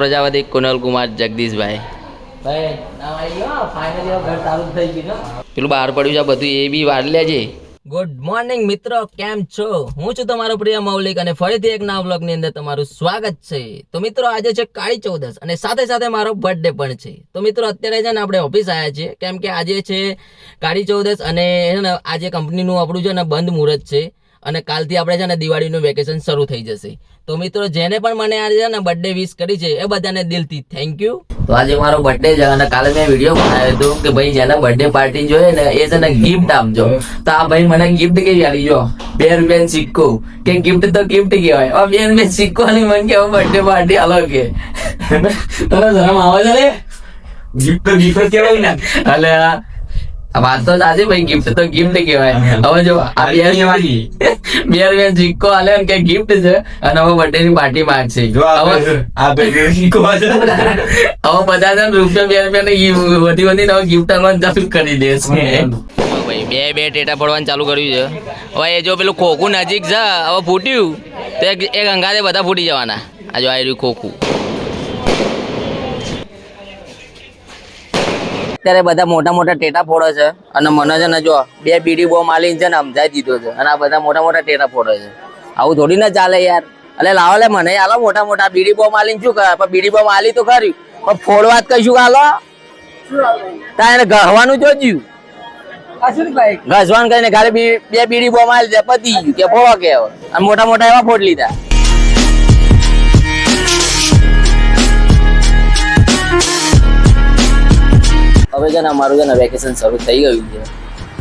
પ્રજાપતિ કુનલ કુમાર જગદીશભાઈ ભાઈ નામ આવી ગયો ફાઇનલી ઘર ચાલુ થઈ ગયું પેલું બહાર પડ્યું છે બધું એ બી વાર લેજે. ગુડ મોર્નિંગ મિત્રો, કેમ છો? હું છું તમારો પ્રિય મૌલિક અને ફરીથી એક નવા વ્લોગ ની અંદર તમારું સ્વાગત છે. તો મિત્રો આજે છે કાળી ચૌદસ અને સાથે સાથે મારો બર્થડે પણ છે. તો મિત્રો અત્યારે છે ને આપણે ઓફિસ આવ્યા છીએ કેમ કે આજે છે કાળી ચૌદસ અને આજે કંપનીનું આપણું છે ને બંધ મુહૂર્ત છે અને કાલથી આપણે છે ને દિવાળીનું વેકેશન શરૂ થઈ જશે. તો મિત્રો જેને પણ મને આજે છે ને બર્થડે વિશ કરી છે એ બધાને દિલથી થેન્ક યુ. તો આજે મારો બર્થડે છે અને કાલે મેં વિડીયો બનાવ્યો હતો કે ભાઈ જેને બર્થડે પાર્ટી જોઈએ ને એ છે ને ગિફ્ટ આપજો. તો આ ભાઈ મને ગિફ્ટ કેવી આલી જો 2 રૂપિયાનો સિક્કો કે ગિફ્ટ તો ગિફ્ટ કહેવાય. 2 રૂપિયા સિક્કો ની મને કે બર્થડે પાર્ટી આલો કે તને શરમ આવે છે ને? ગિફ્ટ તો ગિફ્ટ કહેવાય ને. અલે આ વાત તો સાચી ભાઈ, ગિફ્ટ તો ગિફ્ટ કહેવાય. હવે જો આ 2 રૂપિયા સિક્કો આલે કે ગિફ્ટ છે અને હવે બર્થડે ની પાર્ટી માંગશે. જો આ ભાઈ સિક્કો છે હવે બધા છે રૂપિયા 2 રૂપિયા ને વધી ગિફ્ટ આપવાનું ચાલુ કરી દેશે. ભાઈ બે ટેટા પડવાનું ચાલુ કર્યું છે. હવે એ જો પેલું ખોખું નજીક છે હવે ફૂટ્યું તો એક અંગાતે બધા ફૂટી જવાના. આ જો આવી રહ્યું ખોખું. અત્યારે બધા મોટા મોટા ટેટા ફોડે છે અને મને છે ને જો 2 બીડી બોમ્બ આલીને છે ને સમજાઈ દીધો છે અને આ બધા મોટા મોટા ટેટા ફોડે છે. આવું થોડી ના ચાલે યાર. એટલે લાવો લે મને આલો મોટા મોટા બીડી બોમ્બ આલીને શું કરે? પણ બીડી બોમ્બ આલી તો ખરી પણ ફોડવા જ કશું આલો તા એને ગહવાનું જોજ્યું ઘસવાનું કહીને ખાલી 2 બીડી બોમ્બ આલી દે પતી ગયું કે ફોડો કે અને મોટા મોટા એવા ફોડ લીધા. હવે છે ને અમારું છે ને વેકેશન શરૂ થઈ ગયું છે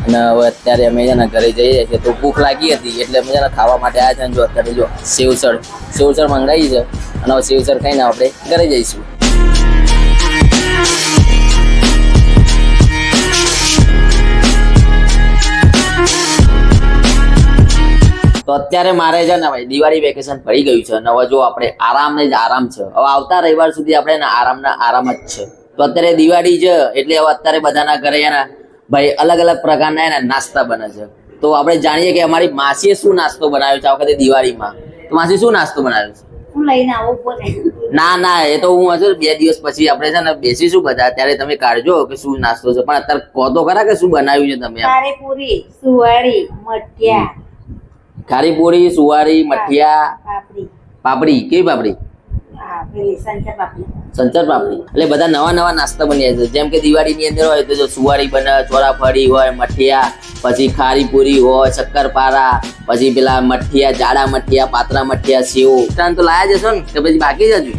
અને હવે અત્યારે અમે છે ને ઘરે જઈએ છીએ. તો ભૂખ લાગી હતી એટલે અમે છે ને ખાવા માટે આવ્યા છે. જો અત્યારે જો સેવસળ મંગાવી છે અને હવે સેવસળ ખાઈને આપણે ઘરે જઈશું. તો અત્યારે મારે છે ને ભાઈ દિવાળી વેકેશન પડી ગયું છે અને હવે જો આપણે આરામ ને જ આરામ છે. હવે આવતા રવિવાર સુધી આપણે આરામ જ છે. તો અત્યારે દિવાળી છે એટલે હવે અત્યારે બધાના ઘરે એના ભાઈ અલગ અલગ પ્રકારના એના નાસ્તા બને છે. તો આપણે જાણીએ કે અમારી માસીએ શું નાસ્તો બનાવ્યો છે આ વખતે દિવાળીમાં. તો માસી શું નાસ્તો બનાવ્યો છે? હું લઈને આવું પડે. ના એ તો હું હશે 2 દિવસ પછી આપણે છે ને બેસીશું બધા ત્યારે તમે કાઢજો કે શું નાસ્તો છે. પણ અત્યારે કહો તો ખરા કે શું બનાવ્યું છે તમે? ખારીપુરી, સુવાળી, મઠિયા. ખારીપુરી, સુવારી, મઠિયા, પાપડી. કેવી પાપડી? સંચર પાપડી. એટલે બધા નવા નાસ્તા બન્યા છે. જેમ કે દિવાળી ની અંદર હોય તો જો સુવારી બને, ચોરાફળી હોય, મઠિયા, પછી ખારીપુરી હોય, શક્કરપારા, પછી પેલા મઠિયા, જાડા મઠિયા, પાતળા મઠિયા, સેવ તો લાયા જશો ને કે પછી બાકી જ હજુ?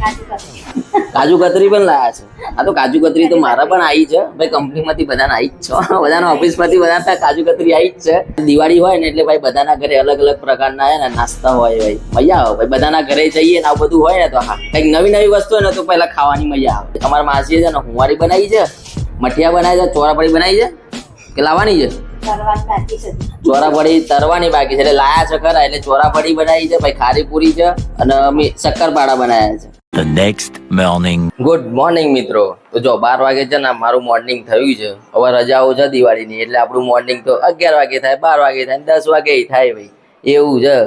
કાજુ કતરી પણ લાયા છે. આ તો કાજુ કતરી તો મારા પણ આવી છે ભાઈ. કંપની માંથી બધાને આવી જ છે, બધાના ઓફિસ માંથી બધા કાજુ કતરી આવી જ છે. દિવાળી હોય ને એટલે ભાઈ બધાના ઘરે અલગ અલગ પ્રકારના ને નાસ્તા હોય ભાઈ. મજા આવે ભાઈ બધાના ઘરે જઈએ ને આ બધું હોય ને તો હા કઈક નવી વસ્તુ હોય ને તો પહેલા ખાવાની મજા આવે. અમારા માસીએ છે ને હુંવારી બનાવી છે, મઠિયા બનાવી છે, ચોરાફળી બનાવી છે કે લાવવાની છે? ચોરાફળી તરવાની બાકી છે એટલે લાયા છે ખરા. એટલે ચોરાફળી બનાવી છે ભાઈ, ખારીપુરી છે અને અમે શક્કરપારા બનાવ્યા છે. The next morning. Good morning મિત્રો. તો જો 12 વાગે છે ને મારું મોર્નિંગ થયું છે. હવે રજાઓ છે દિવાળીની એટલે આપણું મોર્નિંગ તો 11 વાગે થાય, 12 વાગે થાય, 10 વાગે થાય ભાઈ એવું છે.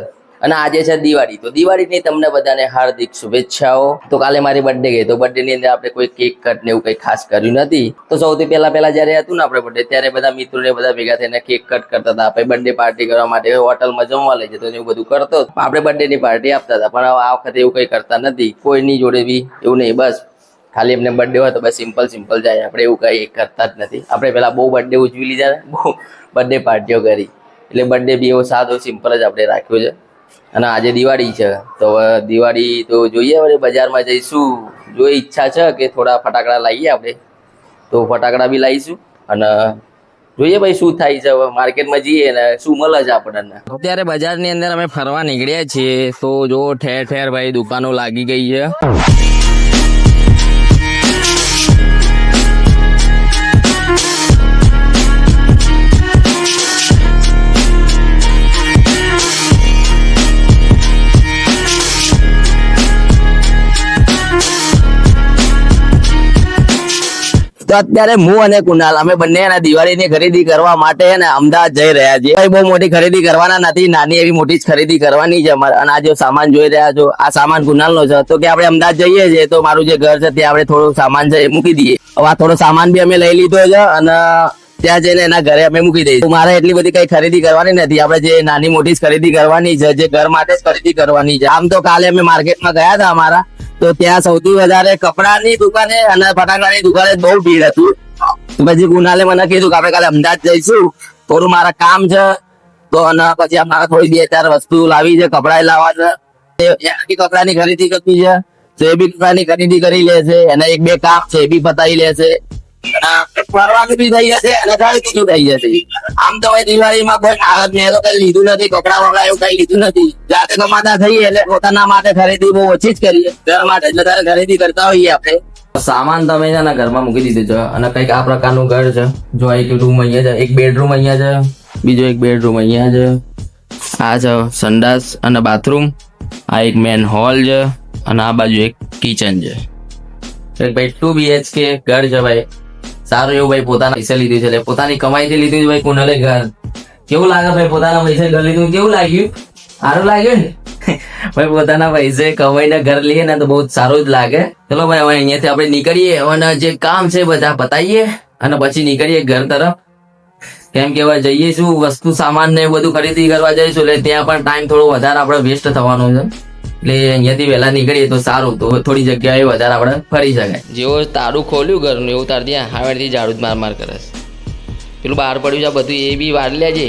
અને આજે છે દિવાળી. તો દિવાળીની તમને બધાને હાર્દિક શુભેચ્છાઓ. તો કાલે મારી બર્થડે ગઈ તો બર્થડે ની અંદર આપણે કોઈ કેક કટ ને એવું કઈ ખાસ કર્યું નથી. તો સૌથી પહેલા જયારે હતું ને આપણે બર્થડે ત્યારે બધા મિત્રોને બધા ભેગા થઈને કેક કટ કરતા હતા. આપણે બર્થડે પાર્ટી કરવા માટે હોટલમાં જમવા લઈ જતો એવું બધું કરતો. આપણે બર્થડે ની પાર્ટી આપતા હતા. પણ આ વખતે એવું કઈ કરતા નથી. કોઈની જોડે બી એવું નહીં. બસ ખાલી એમને બર્થડે હોય તો બસ સિમ્પલ જાય. આપણે એવું કઈ કરતા જ નથી. આપણે પેલા બહુ બર્થડે ઉજવી લીધા, બહુ બર્થડે પાર્ટીઓ કરી. એટલે બર્થડે બી એવો સાદો સિમ્પલ જ આપણે રાખ્યો છે. અને આજે દિવાળી છે તો દિવાળી તો જોઈએ હવે બજારમાં જઈશું. જો ઈચ્છા છે કે થોડા ફટાકડા લાવીએ આપણે તો ફટાકડા બી લાવીશું અને જોઈએ ભાઈ શું થાય છે. હવે માર્કેટમાં જઈએ ને શું મળે છે આપણને. અત્યારે બજારની અંદર અમે ફરવા નીકળ્યા છીએ તો જો ઠેર ભાઈ દુકાનો લાગી ગઈ છે. અત્યારે હું અને કુનાલ અમે બંને એના દિવાળીની ખરીદી કરવા માટે ને અમદાવાદ જઈ રહ્યા છીએ. ભાઈ બહુ મોટી ખરીદી કરવાના નથી, નાની એવી મોટી જ ખરીદી કરવાની છે અમારે. અને આ જે સામાન જોઈ રહ્યા છો આ સામાન કુનાલનો છે. તો કે આપણે અમદાવાદ જઈએ છીએ તો મારું જે ઘર છે ત્યાં આપણે થોડું સામાન છે એ મૂકી દઈએ. હવે આ થોડો સામાન બી અમે લઈ લીધો છે અને ત્યાં જઈને એના ઘરે અમે મૂકી દઈશું. મારે એટલી બધી કઈ ખરીદી કરવાની નથી, આપણે જે નાની મોટી જ ખરીદી કરવાની છે, જે ઘર માટે જ ખરીદી કરવાની છે. આમ તો કાલે અમે માર્કેટમાં ગયા હતા અમારા, તો ત્યાં સૌથી વધારે કપડાની દુકાને અને ફટાકડાની દુકાને બહુ ભીડ હતી. પછી કુનાલે મને કીધું કે આપણે કાલે અમદાવાદ જઈશું, થોડું મારા કામ છે. તો અને પછી અમારે થોડી 2-4 વસ્તુ લાવી છે, કપડા લાવવા છે, કપડાની ખરીદી કરવી છે. તો એ બી કપડાની ખરીદી કરી લે છે, એના 1-2 કામ છે એ બી પતાવી લે છે. ફરવાનું બી થઈ જશે અને ખરીદી થઈ જશે. આમ તો હવે દિવાળીમાં કોઈ આગળ મેં તો કઈ લીધું નથી, કપડા વગડા એવું કઈ લીધું નથી. જાતે કમાતા થઈએ એટલે પોતાના માટે ખરીદી બહુ ઓછી જ કરીએ, ઘર માટે એટલે તારે ખરીદી કરતા હોઈએ આપણે. સામાન તમે છે ને ઘરમાં મૂકી દીધું છે અને કઈક આ પ્રકારનું ઘર છે. જો એક રૂમ અહીંયા છે, એક બેડરૂમ અહીંયા છે, બીજો એક બેડરૂમ અહીંયા છે. આ છે સંડાસ અને બાથરૂમ, આ એક મેન હોલ છે અને આ બાજુ એક કિચન છે. ભાઈ 2 BHK ઘર છે ભાઈ, સારું એવું ભાઈ. પોતાના પૈસા લીધું છે, એટલે પોતાની કમાઈથી લીધું છે ભાઈ. કુનાલે ઘર કેવું લાગે ભાઈ? પોતાના પૈસા ઘર લીધું કેવું લાગ્યું? સારું લાગ્યું ને ભાઈ? પોતાના પૈસે કમાઈને ઘર લઈએ ને તો બહુ સારું જ લાગે. ચલો ભાઈ હવે અહીંયાથી આપણે નીકળીએ અને જે કામ છે બધા પતાઈએ અને પછી નીકળીએ ઘર તરફ. કેમ કે હવે જઈએ શું વસ્તુ સામાન ને બધું ખરીદી કરવા જઈશું એટલે ત્યાં પણ ટાઈમ થોડો વધારે આપણે વેસ્ટ થવાનો છે. એટલે અહીંયાથી વહેલા નીકળીએ તો સારું, તો થોડી જગ્યાએ વધારે આપણે ફરી શકાય. જેવો તારું ખોલ્યું ઘરનું એવું તાર ત્યાં હાવેરથી ઝાડુ જ માર કરે છે. પેલું બહાર પડ્યું છે બધું એ બી વાર લેજે.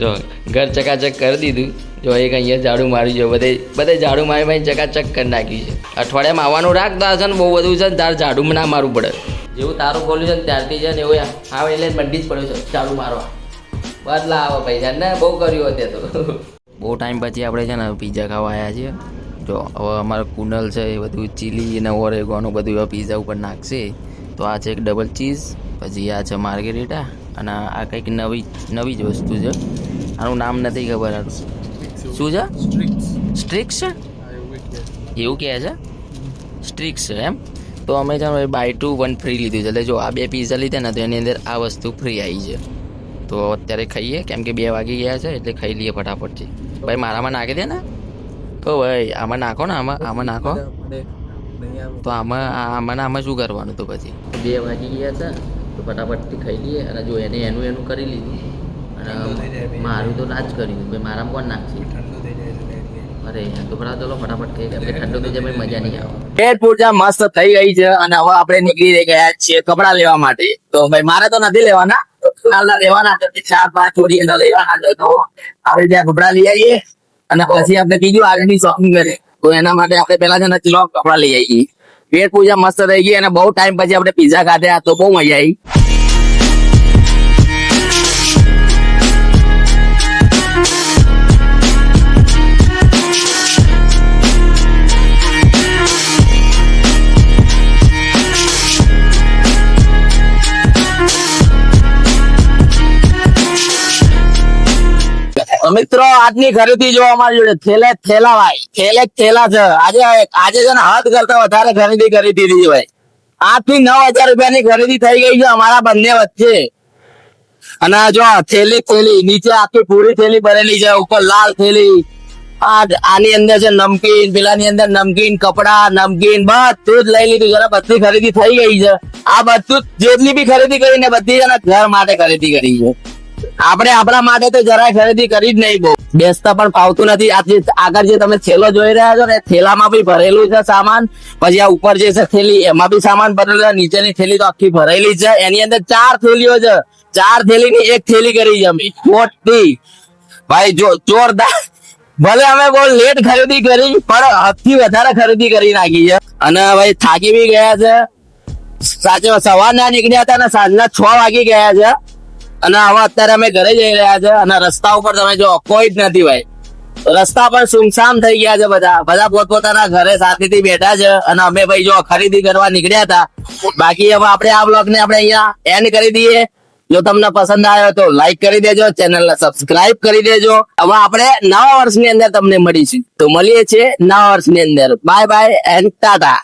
જો ઘર ચકાચક કરી દીધું. જો એક અહીંયા ઝાડુ મારી જો બધે ઝાડુ મારી ભાઈ ચકાચક કરી નાખ્યું છે. અઠવાડિયામાં આવવાનું રાખતા હશે ને બહુ બધું છે ને તાર ઝાડુમાં ના મારવું પડે. જેવું તારું ખોલ્યું છે ને ત્યારથી છે ને એવું આવે એટલે મંડી જ પડ્યું છે ઝાડુ મારવા. બદલા આવે પૈસા ને બહુ કર્યું હતું તો. બહુ ટાઈમ પછી આપણે છે ને પીઝા ખાવા આવ્યા છીએ. જો હવે અમારો કુનલ છે એ બધું ચીલી અને ઓરેગોનું બધું પીઝા ઉપર નાખશે. તો આ છે એક ડબલ ચીઝ, પછી આ છે માર્ગેરીટા અને આ કંઈક નવી જ વસ્તુ છે. આનું નામ નથી ખબર. આનું શું છે? સ્ટ્રિક્સ છે એવું કહે છે, સ્ટ્રિક્સ છે એમ. તો અમે છે ને બાય 2 1 ફ્રી લીધું છે. એટલે જો આ 2 પીઝા લીધા ને તો એની અંદર આ વસ્તુ ફ્રી આવી છે. તો અત્યારે ખાઈએ કેમ કે 2 વાગી ગયા છે એટલે ખાઈ લઈએ ફટાફટથી. ભાઈ મારામાં નાખી દે ને. તો ભાઈ આમાં નાખો ને, આમાં નાખો. તો આમાં શું કરવાનું? તો પછી 2 વાગી ગયા છે તો ફટાફટથી ખાઈ લઈએ. અને જો એનું કરી લીધું અને મારું તો ના જ કર્યું ભાઈ. મારામાં કોણ નાખશે? અરે તો ચલો ફટાફટ ખાઈ લે, ઠંડુ થઈ જાય ભાઈ મજા નહીં આવે. પેટ પૂજા મસ્ત થઈ ગઈ છે અને હવે આપણે નીકળી ગયા છીએ કપડા લેવા માટે. તો ભાઈ મારે તો નથી લેવાના, લેવાના 4-5 થોડી લેવાના છે. તો આપણે ત્યાં કપડા લઈ આવીએ અને પછી આપણે બીજું આગળની શોપિંગ કરીએ. તો એના માટે આપણે પેલા છે ને કપડા લઈ આવીએ. પેટ પૂજા મસ્ત થઈ ગઈ અને બહુ ટાઈમ પછી આપણે પીઝા ખાધા તો બહુ મજા આવી. મિત્રો આજની ખરીદી જો અમારી જોડે થેલા ભાઈ થેલા છે. આજે છે ને હદ કરતા વધારે ખરીદી કરી દીધી ભાઈ. 8 થી 9 હજાર રૂપિયાની ખરીદી થઈ ગઈ છે અમારા બંને વચ્ચે. અને જો થેલી નીચે આખી પૂરી થેલી ભરેલી છે, ઉપર લાલ થેલી. આની અંદર છે નમકીન, પેલાની અંદર નમકીન, કપડા, નમકીન બધું જ લઈ લીધું છે. બધી ખરીદી થઈ ગઈ છે. આ બધું જેટલી બી ખરીદી કરી ને બધી છે ઘર માટે ખરીદી કરી છે. આપણે આપણા માટે તો જરાય ખરીદી કરી જ નહીં. બહુ બેસતા પણ ફાવતું નથી. આગળ જે તમે થેલો જોઈ રહ્યા છો ને થેલામાં બી ભરેલું છે સામાન. પછી આ ઉપર જે છે થેલી એમાં બી સામાન ભરેલું છે. નીચેની થેલી તો આખી ભરેલી છે. એની અંદર 4 થેલીઓ છે. 4 થેલીની 1 થેલી કરી છે અમે મોટી ભાઈ. જો જોરદાર. ભલે અમે બહુ લેટ ખરીદી કરી પણ હદથી વધારે ખરીદી કરી નાખી છે. અને ભાઈ થાકી બી ગયા છે. સાચે સવારના નીકળ્યા હતા ને સાંજના 6 વાગી ગયા છે. અને હવે અત્યારે અમે ઘરે જઈ રહ્યા છે. અને રસ્તા ઉપર તમે જો કોઈ જ નથી ભાઈ. રસ્તા પર સુમસામ થઈ ગયા છે. બધા પોતપોતાના ઘરે શાંતિથી બેઠા છે. અને અમે ભાઈ જો ખરીદી કરવા નીકળ્યા હતા. બાકી હવે આપણે આ બ્લોગ ને આપણે અહીંયા એન્ડ કરી દઈએ. જો તમને પસંદ આવ્યો તો લાઈક કરી દેજો, ચેનલને સબસ્ક્રાઇબ કરી દેજો. હવે આપણે નવા વર્ષની અંદર તમને મળીશું. તો મળીએ છીએ નવા વર્ષની અંદર. Bye bye and Tata.